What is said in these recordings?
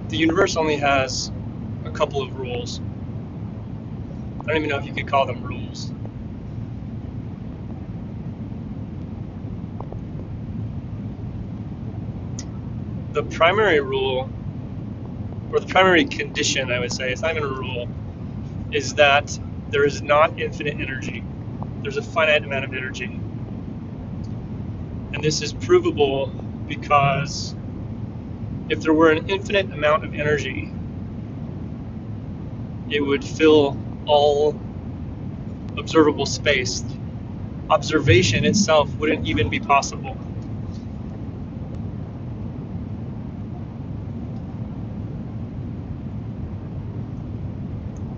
the universe only has a couple of rules. I don't even know if you could call them rules. The primary rule, or the primary condition, I would say, it's not even a rule, is that there is not infinite energy. There's a finite amount of energy. And this is provable because if there were an infinite amount of energy, it would fill all observable space. Observation itself wouldn't even be possible.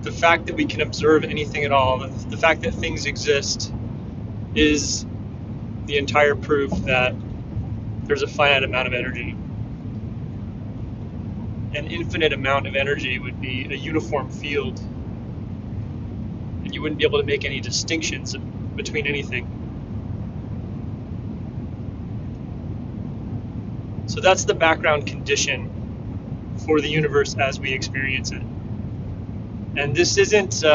The fact that we can observe anything at all, the fact that things exist, is the entire proof that there's a finite amount of energy. An infinite amount of energy would be a uniform field, and you wouldn't be able to make any distinctions between anything. So that's the background condition for the universe as we experience it. And this isn't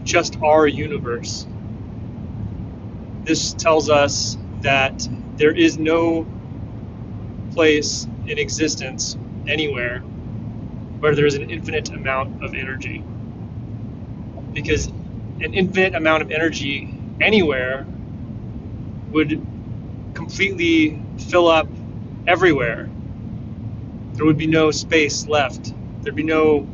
just our universe. This tells us that there is no place in existence anywhere where there is an infinite amount of energy. Because an infinite amount of energy anywhere would completely fill up everywhere. There would be no space left. There'd be no...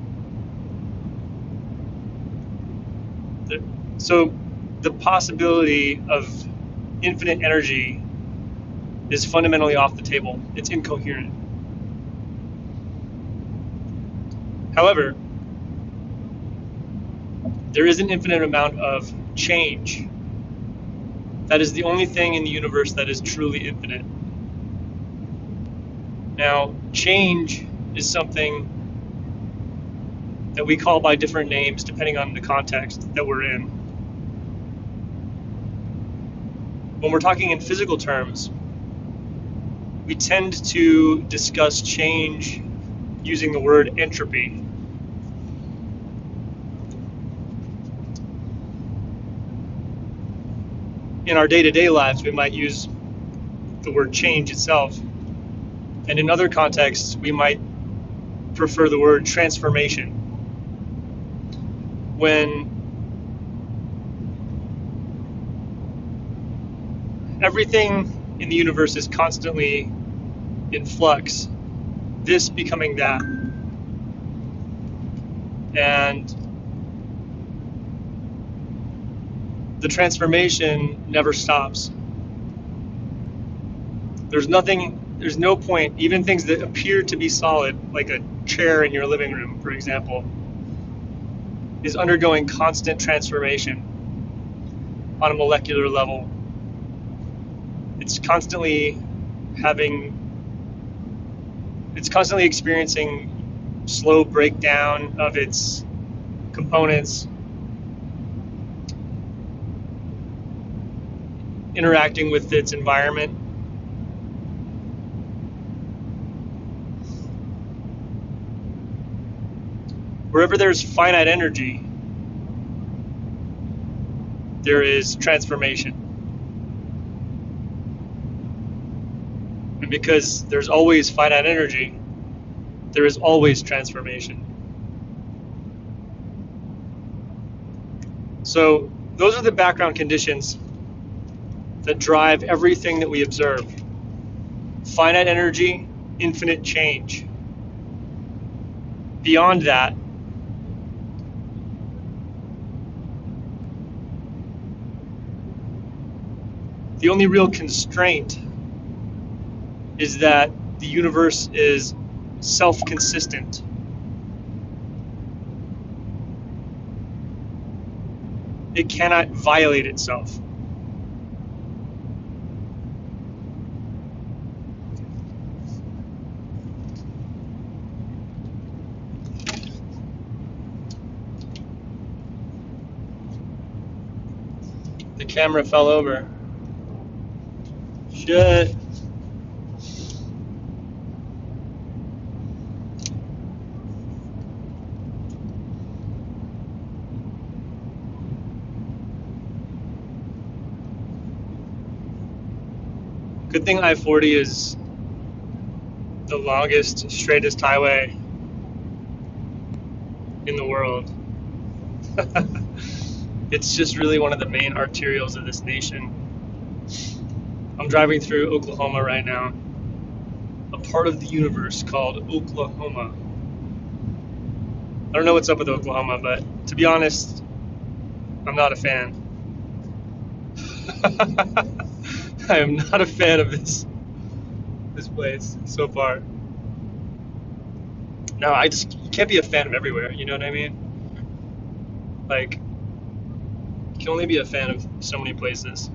So the possibility of infinite energy is fundamentally off the table. It's incoherent. However, there is an infinite amount of change. That is the only thing in the universe that is truly infinite. Now, change is something that we call by different names depending on the context that we're in. When we're talking in physical terms, we tend to discuss change using the word entropy. In our day-to-day lives, we might use the word change itself. And in other contexts, we might prefer the word transformation. When everything in the universe is constantly in flux, this becoming that. And the transformation never stops. There's no point, even things that appear to be solid, like a chair in your living room, for example, is undergoing constant transformation on a molecular level. It's constantly experiencing slow breakdown of its components, interacting with its environment. Wherever there's finite energy, there is transformation. And because there's always finite energy, there is always transformation. So those are the background conditions that drive everything that we observe. Finite energy, infinite change. Beyond that, the only real constraint is that the universe is self-consistent. It cannot violate itself. The camera fell over. Shit. Good thing I-40 is the longest, straightest highway in the world. It's just really one of the main arterials of this nation. I'm driving through Oklahoma right now, a part of the universe called Oklahoma. I don't know what's up with Oklahoma, but to be honest, I'm not a fan. I am not a fan of this place so far. No, you can't be a fan of everywhere, you know what I mean? Like, you can only be a fan of so many places.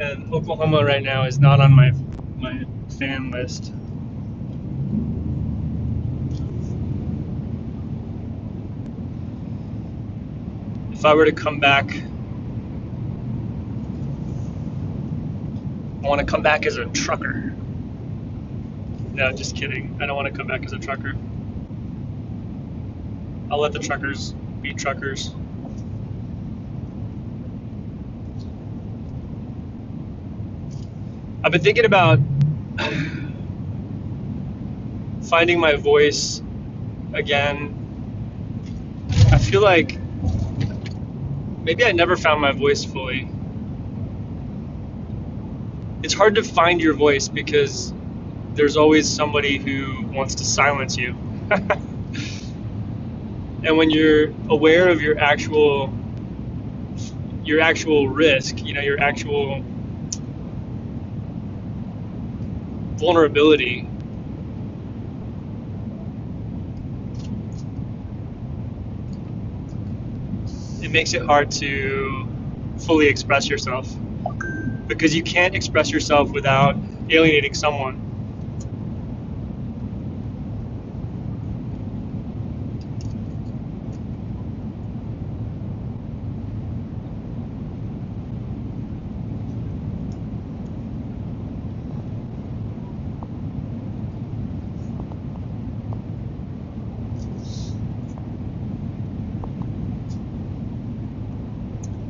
And Oklahoma right now is not on my fan list. If I were to come back, I want to come back as a trucker. No, just kidding. I don't want to come back as a trucker. I'll let the truckers be truckers. I've been thinking about finding my voice again. I feel like maybe I never found my voice fully. It's hard to find your voice because there's always somebody who wants to silence you. And when you're aware of your actual risk, your actual vulnerability, it makes it hard to fully express yourself, because you can't express yourself without alienating someone.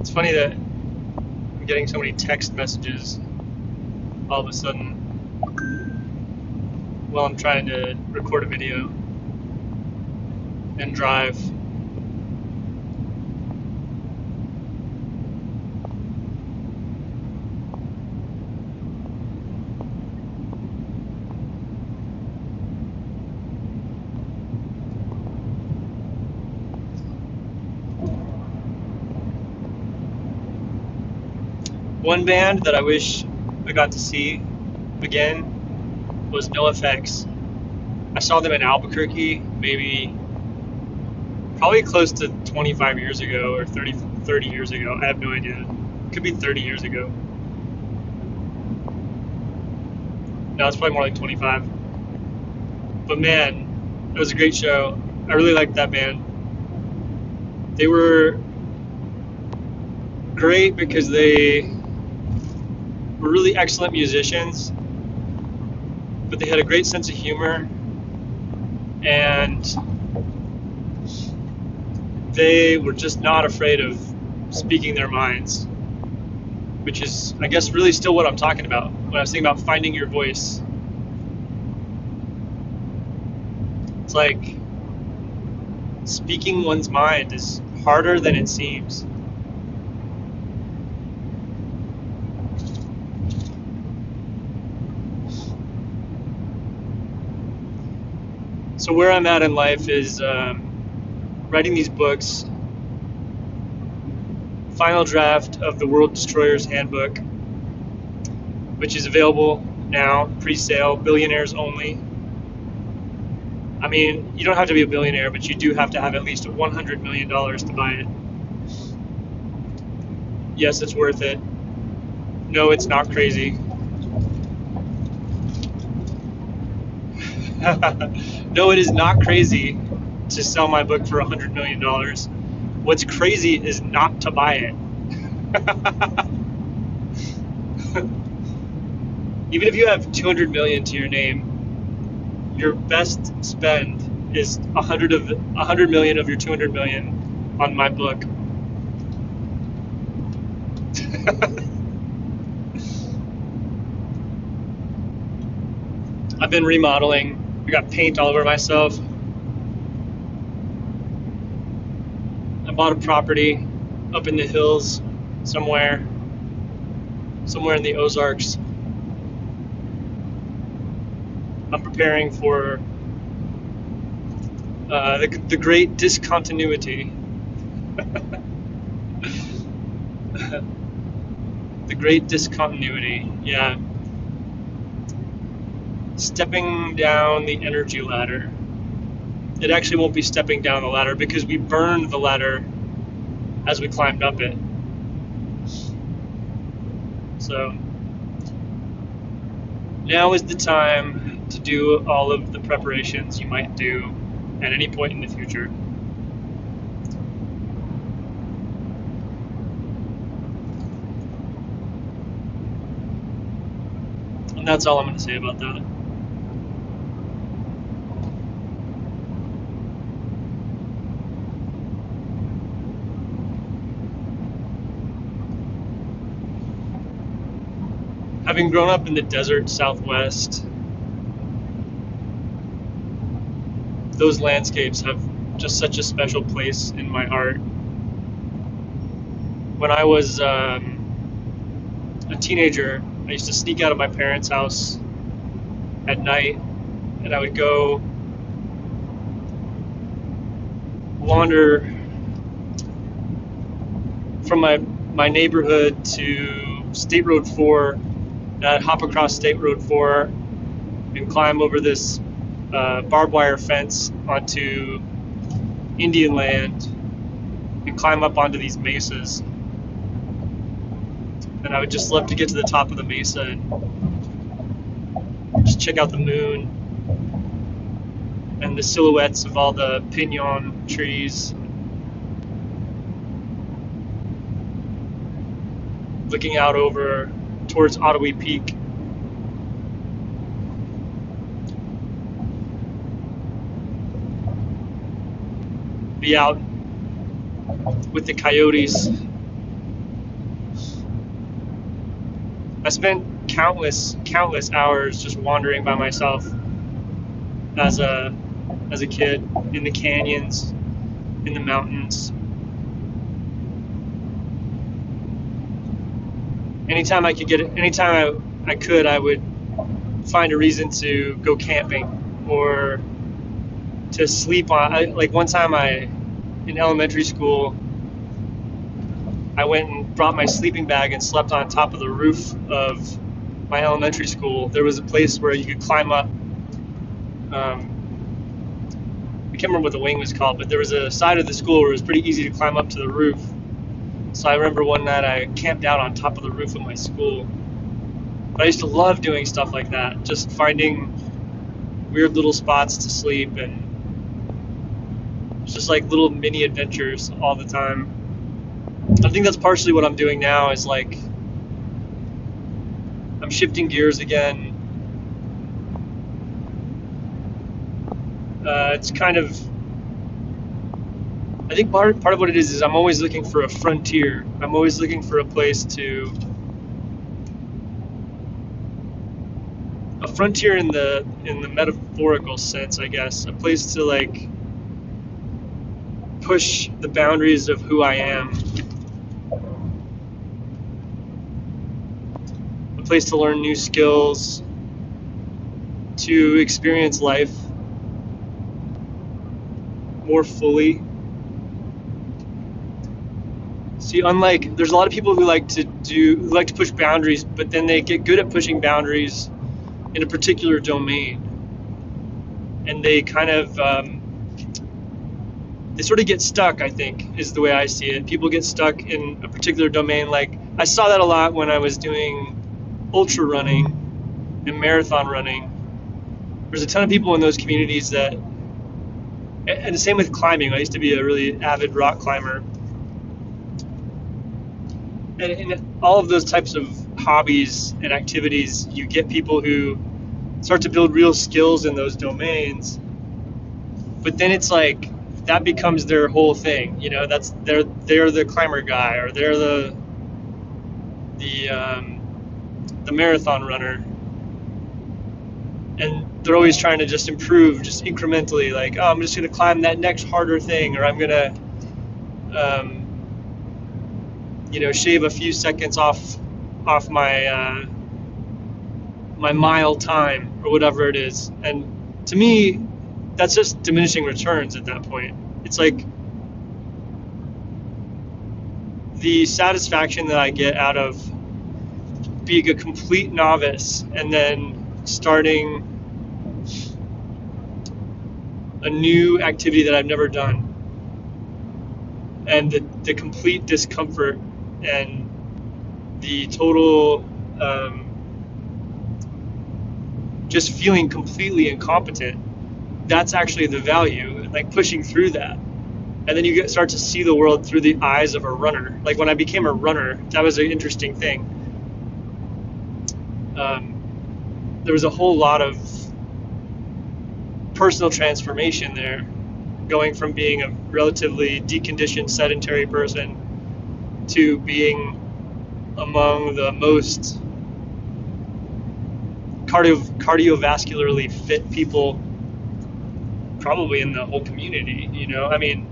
It's funny that I'm getting so many text messages all of a sudden while I'm trying to record a video and drive. One band that I wish I got to see again was NoFX. I saw them in Albuquerque probably close to 25 years ago or 30 years ago. I have no idea. It could be 30 years ago. No, it's probably more like 25. But man, it was a great show. I really liked that band. They were great because they were really excellent musicians, but they had a great sense of humor, and they were just not afraid of speaking their minds, which is, I guess, really still what I'm talking about when I was thinking about finding your voice. It's like speaking one's mind is harder than it seems. So where I'm at in life is writing these books. Final draft of the World Destroyer's Handbook, which is available now, pre-sale, billionaires only. I mean, you don't have to be a billionaire, but you do have to have at least $100 million to buy it. Yes, it's worth it. No, it's not crazy. No, it is not crazy to sell my book for $100 million. What's crazy is not to buy it. Even if you have 200 million to your name, your best spend is 100 million of your 200 million on my book. I've been remodeling. I got paint all over myself. I bought a property up in the hills somewhere in the Ozarks. I'm preparing for the great discontinuity. The great discontinuity, yeah. Stepping down the energy ladder. It actually won't be stepping down the ladder because we burned the ladder as we climbed up it. So now is the time to do all of the preparations you might do at any point in the future. And that's all I'm going to say about that. Having grown up in the desert Southwest, those landscapes have just such a special place in my heart. When I was a teenager, I used to sneak out of my parents' house at night, and I would go wander from my neighborhood to State Road 4. I'd hop across State Road 4 and climb over this barbed wire fence onto Indian land and climb up onto these mesas. And I would just love to get to the top of the mesa and just check out the moon and the silhouettes of all the pinon trees. Looking out over towards Ottawee Peak. Be out with the coyotes. I spent countless hours just wandering by myself as a kid in the canyons, in the mountains. Anytime I could, I would find a reason to go camping or to sleep on. Like one time in elementary school, I went and brought my sleeping bag and slept on top of the roof of my elementary school. There was a place where you could climb up. I can't remember what the wing was called, but there was a side of the school where it was pretty easy to climb up to the roof. So I remember one night I camped out on top of the roof of my school. But I used to love doing stuff like that, just finding weird little spots to sleep, and it's just like little mini adventures all the time. I think that's partially what I'm doing now, is like I'm shifting gears again. It's kind of, I think part of what it is I'm always looking for a frontier. I'm always looking for a place a frontier in the metaphorical sense, I guess. A place to like push the boundaries of who I am. A place to learn new skills, to experience life more fully. See, unlike, there's a lot of people who like to push boundaries, but then they get good at pushing boundaries in a particular domain, and they kind of they sort of get stuck, I think, is the way I see it. People get stuck in a particular domain. Like, I saw that a lot when I was doing ultra running and marathon running. There's a ton of people in those communities that, and the same with climbing. I used to be a really avid rock climber. And in all of those types of hobbies and activities, you get people who start to build real skills in those domains. But then it's like, that becomes their whole thing. You know, that's they're the climber guy, or they're the marathon runner. and they're always trying to just improve, just incrementally, like, oh, I'm just going to climb that next harder thing, or I'm going to shave a few seconds off my my mile time, or whatever it is. And to me, that's just diminishing returns at that point. It's like the satisfaction that I get out of being a complete novice and then starting a new activity that I've never done, and the complete discomfort and the total just feeling completely incompetent, that's actually the value, like pushing through that. And then you start to see the world through the eyes of a runner. Like when I became a runner, that was an interesting thing. There was a whole lot of personal transformation there, going from being a relatively deconditioned sedentary person to being among the most cardiovascularly fit people probably in the whole community. I mean,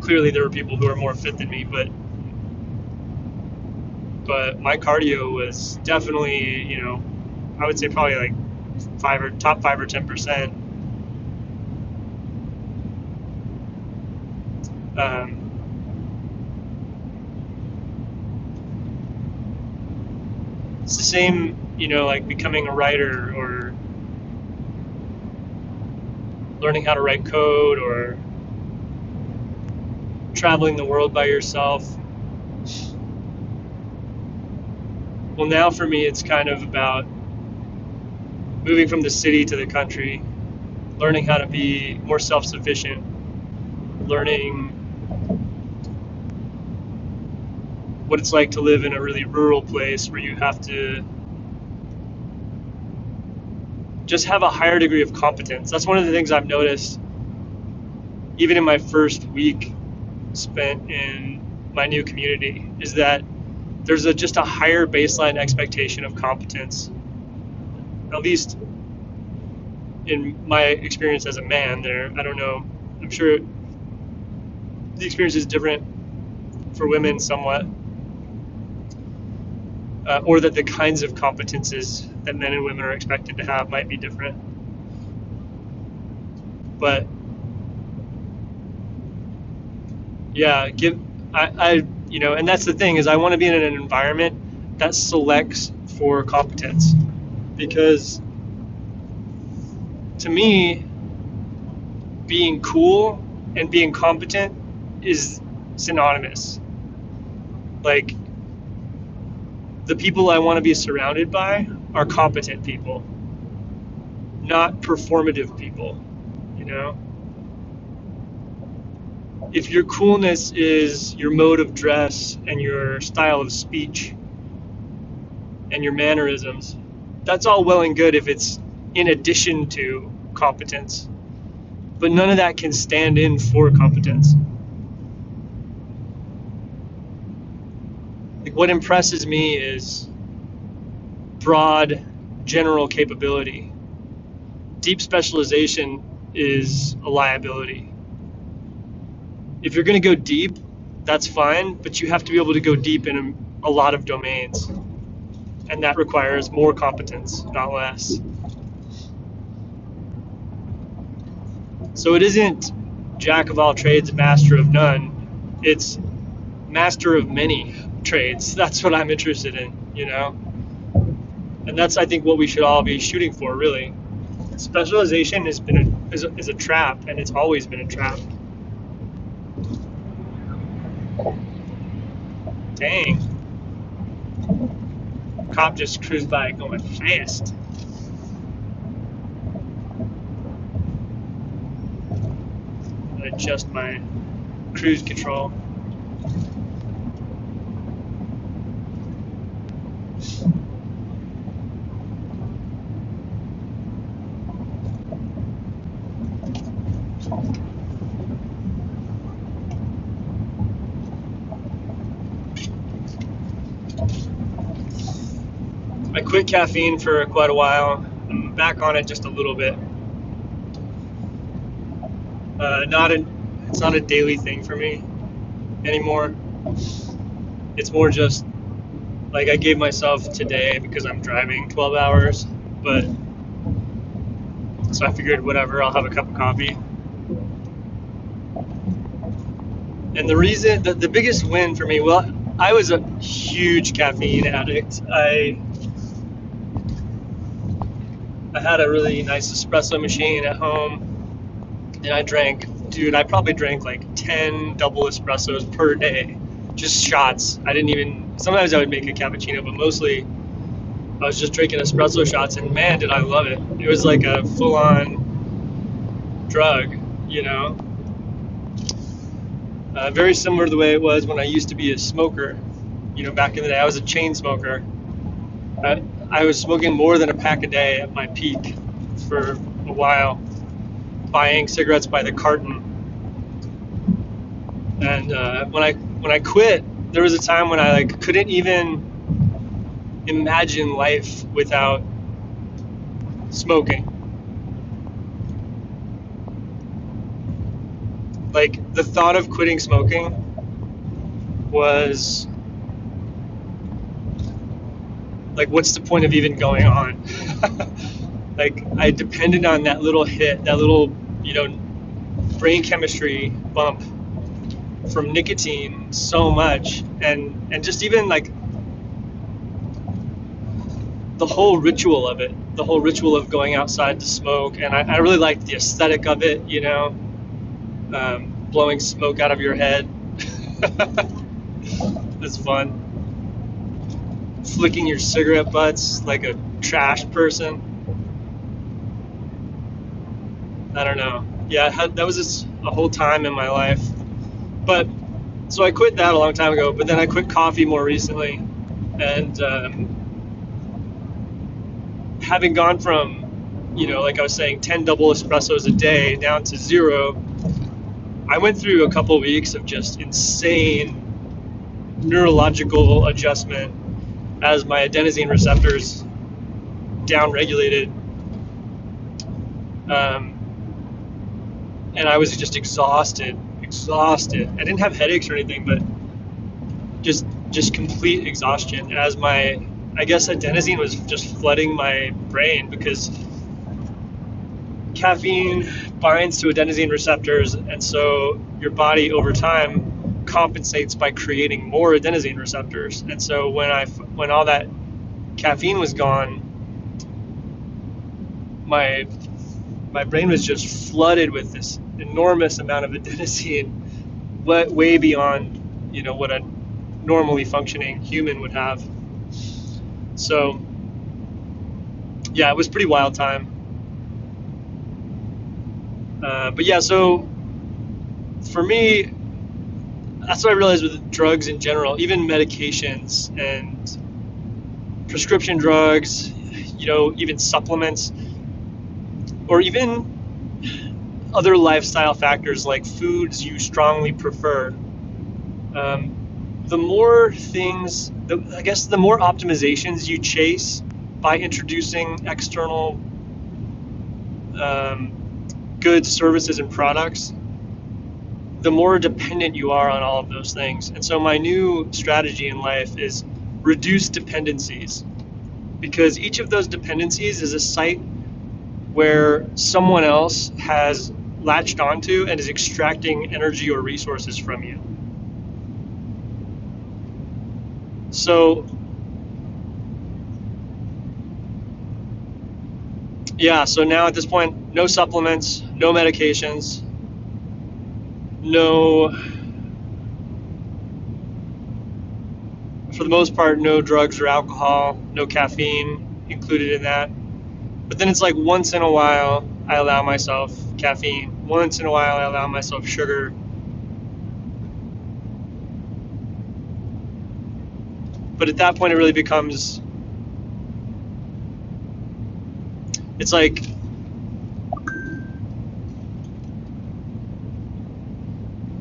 clearly there were people who are more fit than me, but my cardio was definitely, I would say probably like top 5 or 10%. It's the same, like becoming a writer or learning how to write code or traveling the world by yourself. Well, now for me, it's kind of about moving from the city to the country, learning how to be more self-sufficient, learning what it's like to live in a really rural place where you have to just have a higher degree of competence. That's one of the things I've noticed even in my first week spent in my new community, is that there's just a higher baseline expectation of competence, at least in my experience as a man there. I don't know, I'm sure the experience is different for women somewhat, or that the kinds of competences that men and women are expected to have might be different. But yeah, and that's the thing, is I want to be in an environment that selects for competence, because to me, being cool and being competent is synonymous. Like, the people I want to be surrounded by are competent people, not performative people, If your coolness is your mode of dress and your style of speech and your mannerisms, that's all well and good if it's in addition to competence, but none of that can stand in for competence. Like, what impresses me is broad general capability. Deep specialization is a liability. If you're going to go deep, that's fine, but you have to be able to go deep in a lot of domains, and that requires more competence, not less. So it isn't jack of all trades, master of none. It's master of many trades. That's what I'm interested in, And that's, I think, what we should all be shooting for, really. Specialization is a trap, and it's always been a trap. Dang. Cop just cruised by going fast. I'm gonna adjust my cruise control. I quit caffeine for quite a while. I'm back on it just a little bit. It's not a daily thing for me anymore. It's more just like I gave myself today because I'm driving 12 hours, but so I figured whatever, I'll have a cup of coffee. And the reason, the biggest win for me, well, I was a huge caffeine addict. I had a really nice espresso machine at home, and I probably drank like 10 double espressos per day, just shots. Sometimes I would make a cappuccino, but mostly I was just drinking espresso shots, and man, did I love it. It was like a full-on drug, you know? Very similar to the way it was when I used to be a smoker. You know, back in the day, I was a chain smoker. I was smoking more than a pack a day at my peak for a while, buying cigarettes by the carton. And when I quit, there was a time when I couldn't even imagine life without smoking. Like, the thought of quitting smoking was like, what's the point of even going on? Like, I depended on that little hit, that little, brain chemistry bump from nicotine so much, and just even like the whole ritual of it, the whole ritual of going outside to smoke. And I really liked the aesthetic of it, blowing smoke out of your head. It's fun. Flicking your cigarette butts like a trash person. I don't know. Yeah, that was just a whole time in my life. But so I quit that a long time ago, but then I quit coffee more recently. And having gone from, like I was saying, 10 double espressos a day down to 0, I went through a couple of weeks of just insane neurological adjustment as my adenosine receptors downregulated. And I was just exhausted. I didn't have headaches or anything, but just complete exhaustion as my, I guess, adenosine was just flooding my brain, because caffeine binds to adenosine receptors, and so your body over time compensates by creating more adenosine receptors. And so when all that caffeine was gone, my brain was just flooded with this enormous amount of adenosine, way beyond what a normally functioning human would have. So yeah, it was a pretty wild time. But yeah, so for me, that's what I realized with drugs in general, even medications and prescription drugs, even supplements, or even other lifestyle factors like foods you strongly prefer. The more optimizations you chase by introducing external goods, services, and products, the more dependent you are on all of those things. And so my new strategy in life is reduce dependencies, because each of those dependencies is a site where someone else has latched onto and is extracting energy or resources from you. So yeah, so now at this point, no supplements, no medications, for the most part, no drugs or alcohol, no caffeine included in that. But then it's like once in a while, I allow myself caffeine. Once in a while, I allow myself sugar. But at that point, it really becomes, it's like,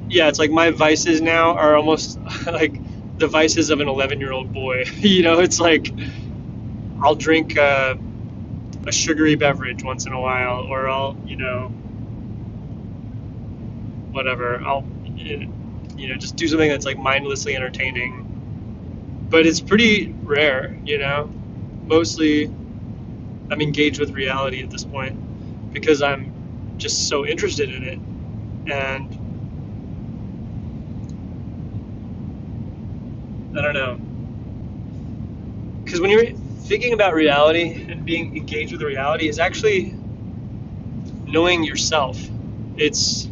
yeah, it's like my vices now are almost like the vices of an 11-year-old boy. It's like I'll drink a sugary beverage once in a while, or I'll, whatever, I'll, just do something that's like mindlessly entertaining. But it's pretty rare, Mostly I'm engaged with reality at this point because I'm just so interested in it. And I don't know. Because when you're thinking about reality and being engaged with the reality is actually knowing yourself. It's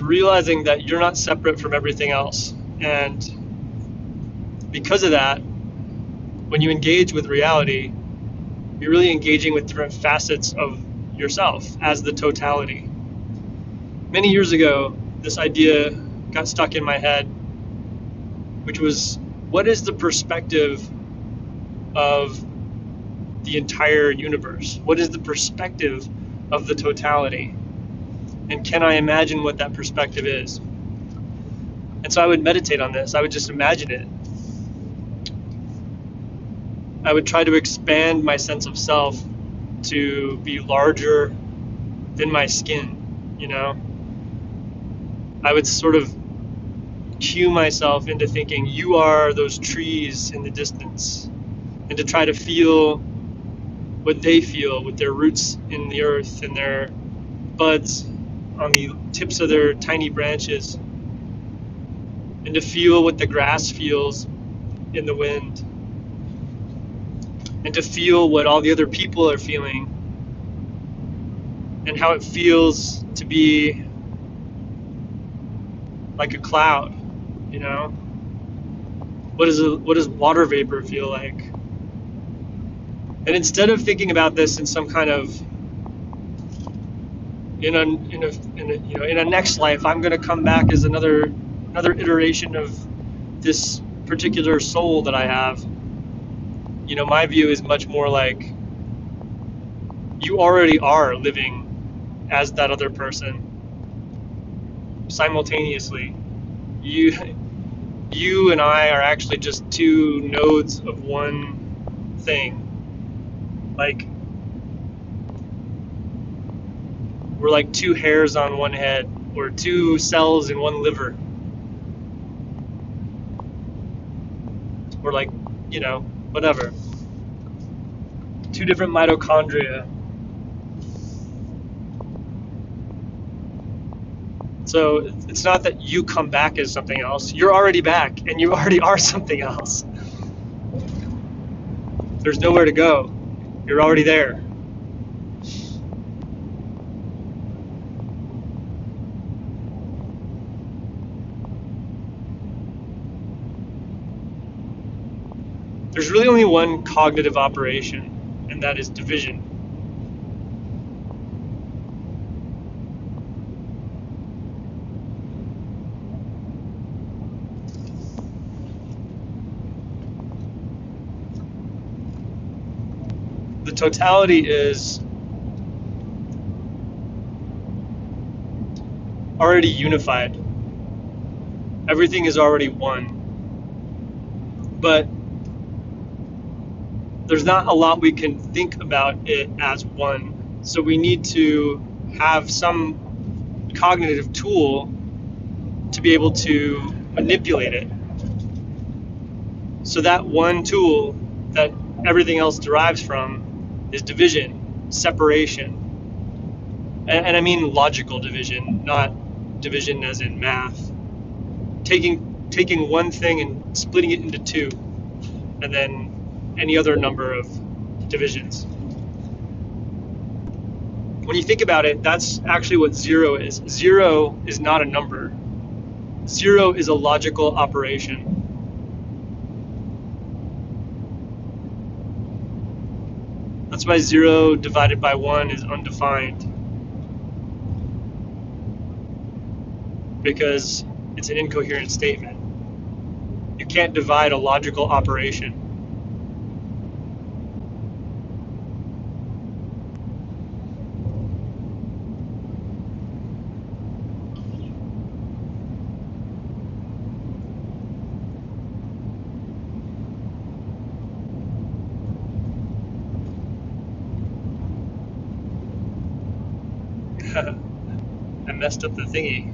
realizing that you're not separate from everything else. And because of that, when you engage with reality, you're really engaging with different facets of yourself as the totality. Many years ago, this idea got stuck in my head, which was, what is the perspective of the entire universe? What is the perspective of the totality? And can I imagine what that perspective is? And so I would meditate on this. I would just imagine it. I would try to expand my sense of self to be larger than my skin, I would sort of cue myself into thinking, you are those trees in the distance, and to try to feel what they feel with their roots in the earth and their buds on the tips of their tiny branches, and to feel what the grass feels in the wind, and to feel what all the other people are feeling, and how it feels to be like a cloud, What does water vapor feel like? And instead of thinking about this in some kind of in a next life, I'm going to come back as another iteration of this particular soul that I have. My view is much more like you already are living as that other person simultaneously. You and I are actually just two nodes of one thing. Like, we're like two hairs on one head, or two cells in one liver. Or like, whatever. Two different mitochondria. So it's not that you come back as something else. You're already back, and you already are something else. There's nowhere to go. You're already there. There's really only one cognitive operation, and that is division. The totality is already unified. Everything is already one. But there's not a lot we can think about it as one. So we need to have some cognitive tool to be able to manipulate it. So that one tool that everything else derives from is division, separation. And I mean logical division, not division as in math. Taking one thing and splitting it into two, and then any other number of divisions. When you think about it, that's actually what zero is. Zero is not a number. Zero is a logical operation. That's why 0 divided by 1 is undefined. Because it's an incoherent statement. You can't divide a logical operation. I messed up the thingy.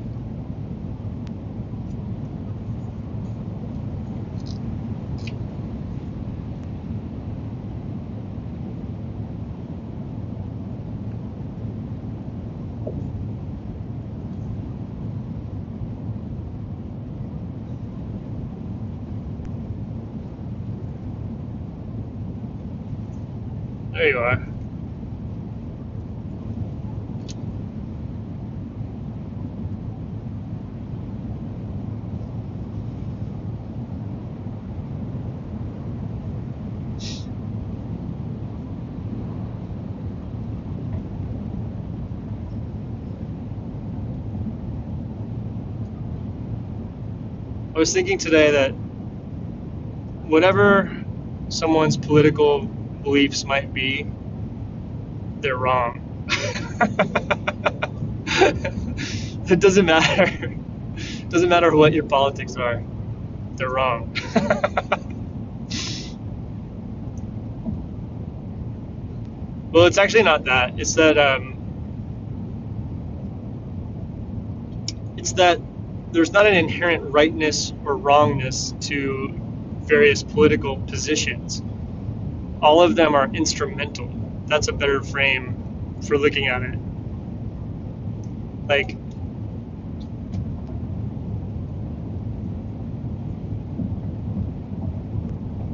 There you are. I was thinking today that whatever someone's political beliefs might be, they're wrong. It doesn't matter. It doesn't matter what your politics are. They're wrong. Well, it's actually not that. It's that there's not an inherent rightness or wrongness to various political positions. All of them are instrumental. That's a better frame for looking at it. Like,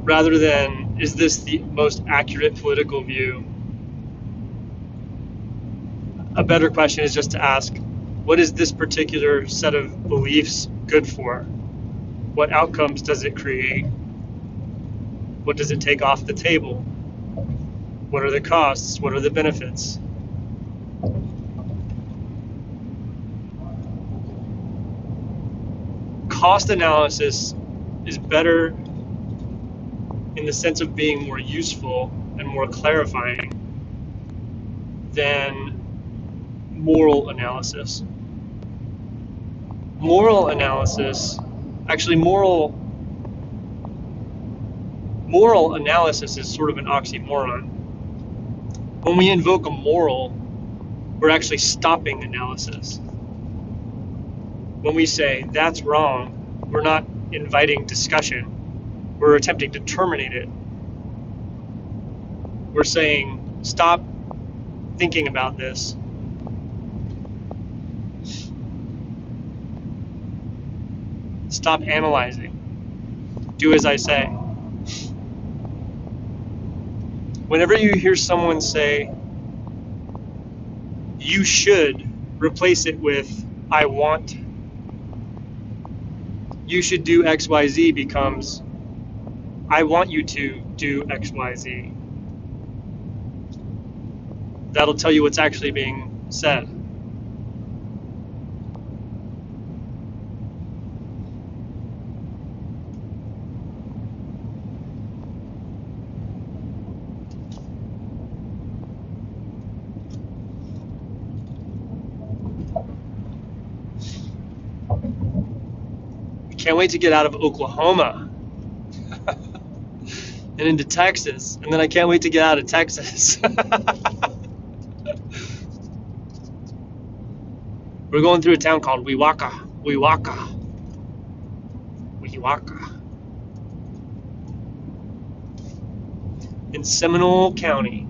rather than, is this the most accurate political view? A better question is just to ask, what is this particular set of beliefs good for? What outcomes does it create? What does it take off the table? What are the costs? What are the benefits? Cost analysis is better in the sense of being more useful and more clarifying than moral analysis. Moral analysis, actually moral analysis is sort of an oxymoron. When we invoke a moral, we're actually stopping analysis. When we say that's wrong, we're not inviting discussion. We're attempting to terminate it. We're saying, stop thinking about this. Stop analyzing. Do as I say. Whenever you hear someone say, you should, replace it with, I want. You should do XYZ becomes, I want you to do XYZ. That'll tell you what's actually being said. Can't wait to get out of Oklahoma and into Texas, and then I can't wait to get out of Texas. We're going through a town called Weewaka, in Seminole County.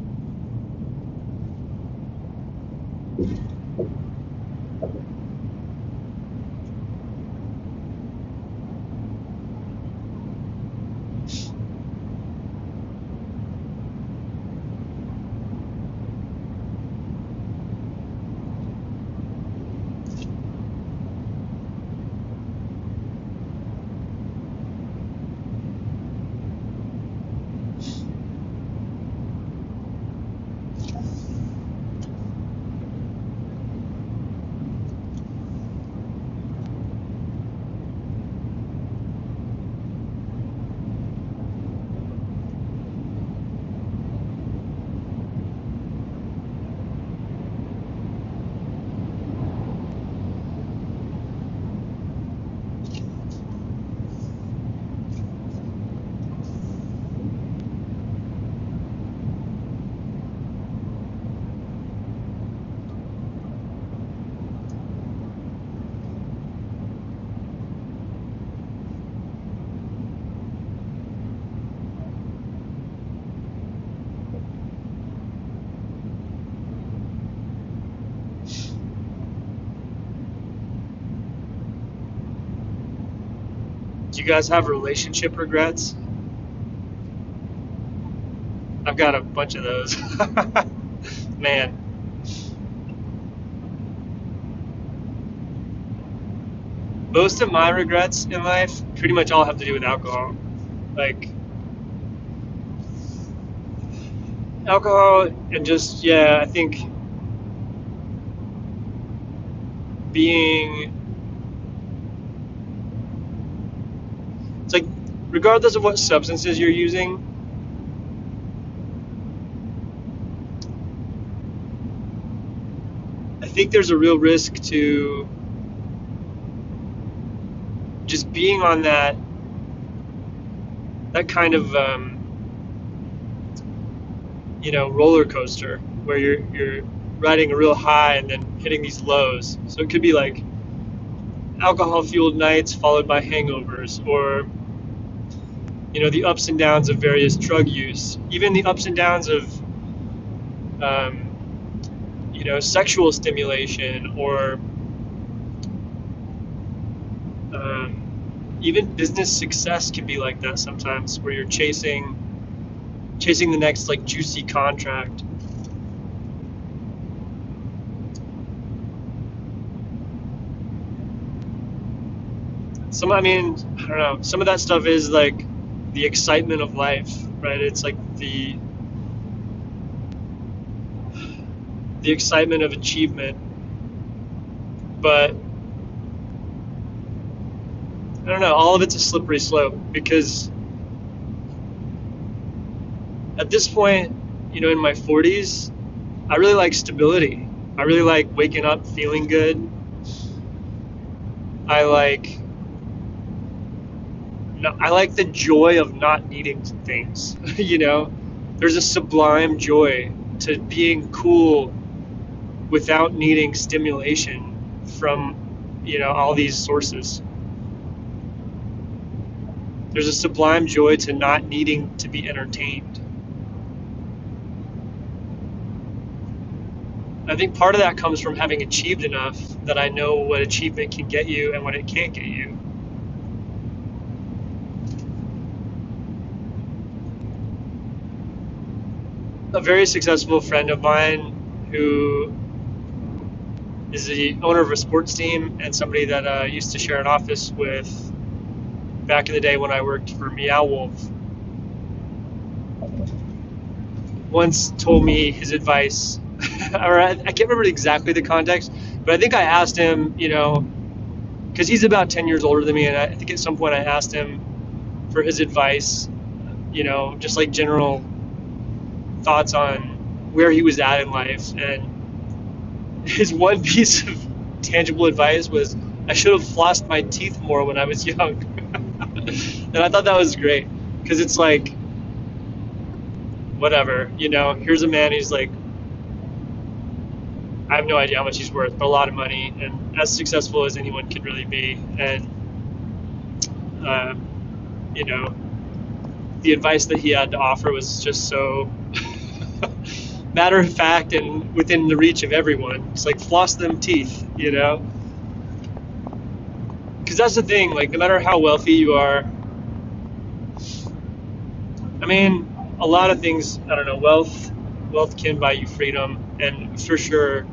Do you guys have relationship regrets? I've got a bunch of those. Man, most of my regrets in life pretty much all have to do with alcohol. Like alcohol and just, yeah, I think being, it's like regardless of what substances you're using, I think there's a real risk to just being on that kind of roller coaster where you're riding a real high and then hitting these lows. So it could be like alcohol fueled nights followed by hangovers, or the ups and downs of various drug use, even the ups and downs of sexual stimulation, or even business success can be like that sometimes, where you're chasing the next like juicy contract. I don't know, some of that stuff is like the excitement of life, right? It's like the excitement of achievement. But I don't know, all of it's a slippery slope, because at this point, in my 40s, I really like stability. I really like waking up feeling good. I like the joy of not needing things. There's a sublime joy to being cool without needing stimulation from all these sources. There's a sublime joy to not needing to be entertained. I think part of that comes from having achieved enough that I know what achievement can get you and what it can't get you. A very successful friend of mine who is the owner of a sports team and somebody that I used to share an office with back in the day when I worked for Meow Wolf, once told me his advice, or I can't remember exactly the context, but I think I asked him, because he's about 10 years older than me, and I think at some point I asked him for his advice, just like general thoughts on where he was at in life. And his one piece of tangible advice was, I should have flossed my teeth more when I was young. And I thought that was great, because it's like, whatever, here's a man who's like, I have no idea how much he's worth, but a lot of money, and as successful as anyone could really be. And the advice that he had to offer was just so matter of fact and within the reach of everyone. It's like, floss them teeth, because that's the thing. Like, no matter how wealthy you are, a lot of things, I don't know, wealth can buy you freedom, and for sure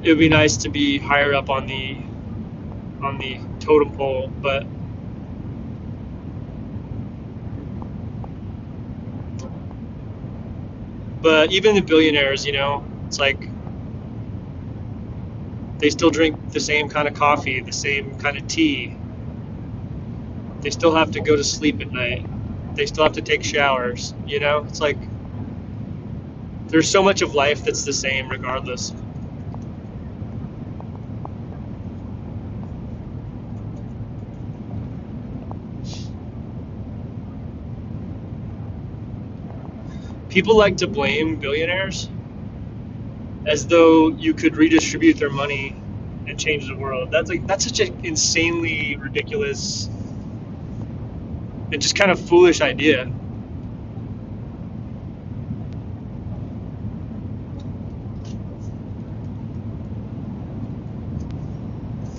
it would be nice to be higher up on the totem pole, but even the billionaires, it's like they still drink the same kind of coffee, the same kind of tea. They still have to go to sleep at night. They still have to take showers, It's like there's so much of life that's the same regardless. People like to blame billionaires as though you could redistribute their money and change the world. That's such an insanely ridiculous and just kind of foolish idea.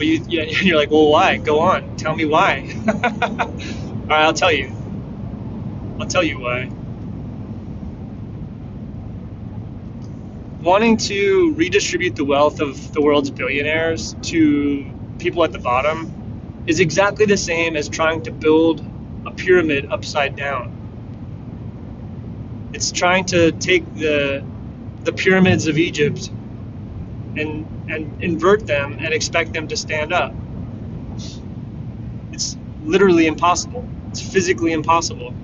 But you're like, well, why? Go on, tell me why. All right, I'll tell you. I'll tell you why. Wanting to redistribute the wealth of the world's billionaires to people at the bottom is exactly the same as trying to build a pyramid upside down. It's trying to take the pyramids of Egypt and invert them and expect them to stand up. It's literally impossible. It's physically impossible.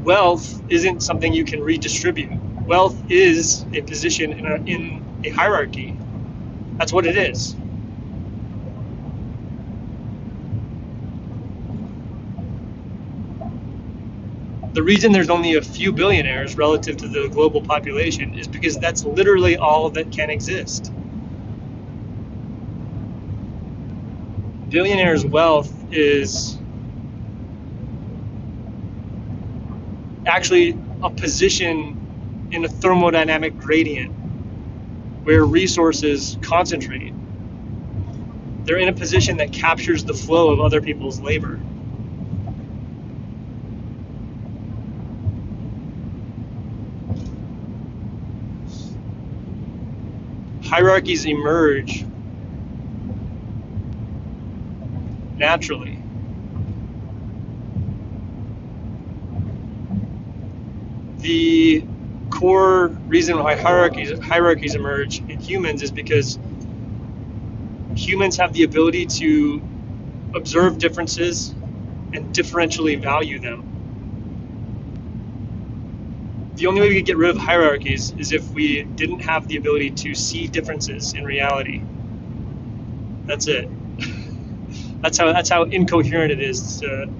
Wealth isn't something you can redistribute. Wealth is a position in a hierarchy. That's what it is. The reason there's only a few billionaires relative to the global population is because that's literally all that can exist. Billionaires' wealth is actually a position in a thermodynamic gradient where resources concentrate. They're in a position that captures the flow of other people's labor. Hierarchies emerge naturally. The core reason why hierarchies emerge in humans is because humans have the ability to observe differences and differentially value them. The only way we could get rid of hierarchies is if we didn't have the ability to see differences in reality. That's it. That's how incoherent it is to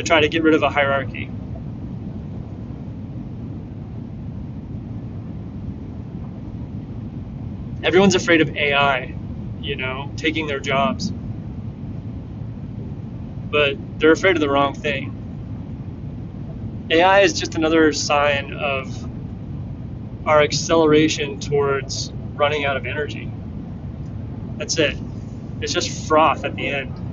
try to get rid of a hierarchy. Everyone's afraid of AI, taking their jobs. But they're afraid of the wrong thing. AI is just another sign of our acceleration towards running out of energy. That's it. It's just froth at the end.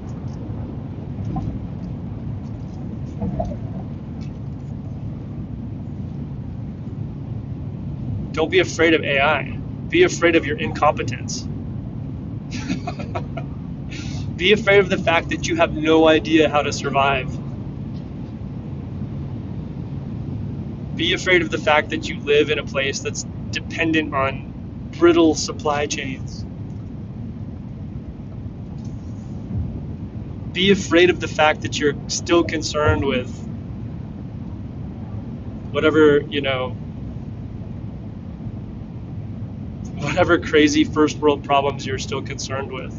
Don't be afraid of AI. Be afraid of your incompetence. Be afraid of the fact that you have no idea how to survive. Be afraid of the fact that you live in a place that's dependent on brittle supply chains. Be afraid of the fact that you're still concerned with whatever crazy first world problems you're still concerned with.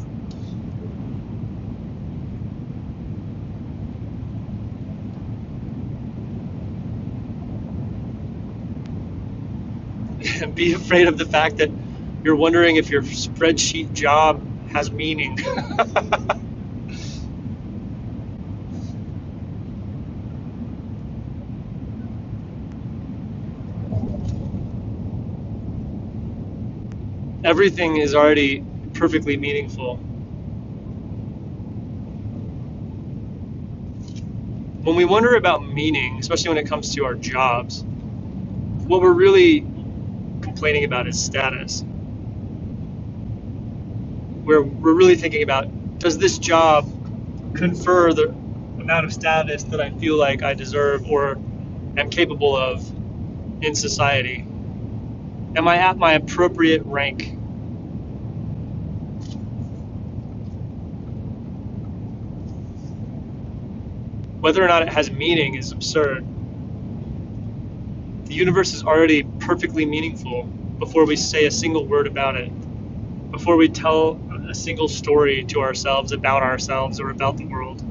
And be afraid of the fact that you're wondering if your spreadsheet job has meaning. Everything is already perfectly meaningful. When we wonder about meaning, especially when it comes to our jobs, what we're really complaining about is status. We're really thinking about, does this job confer the amount of status that I feel like I deserve or am capable of in society? Am I at my appropriate rank? Whether or not it has meaning is absurd. The universe is already perfectly meaningful before we say a single word about it, before we tell a single story to ourselves about ourselves or about the world.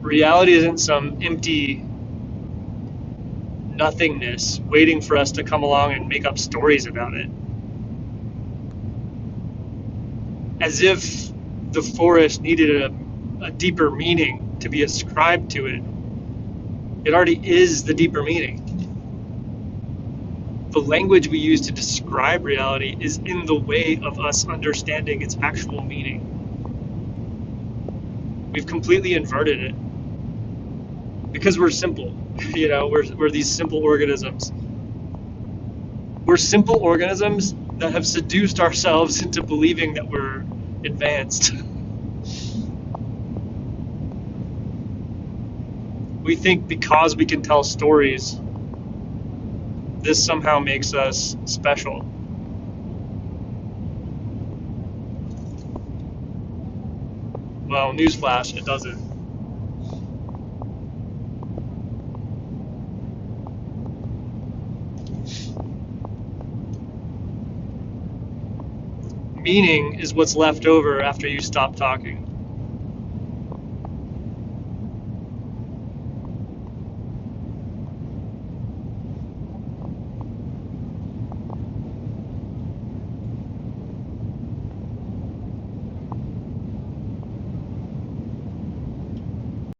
Reality isn't some empty nothingness waiting for us to come along and make up stories about it. As if the forest needed a deeper meaning to be ascribed to it. It already is the deeper meaning. The language we use to describe reality is in the way of us understanding its actual meaning. We've completely inverted it because we're simple. We're these simple organisms. We're simple organisms that have seduced ourselves into believing that we're advanced. We think because we can tell stories, this somehow makes us special. Well, newsflash, it doesn't. Meaning is what's left over after you stop talking.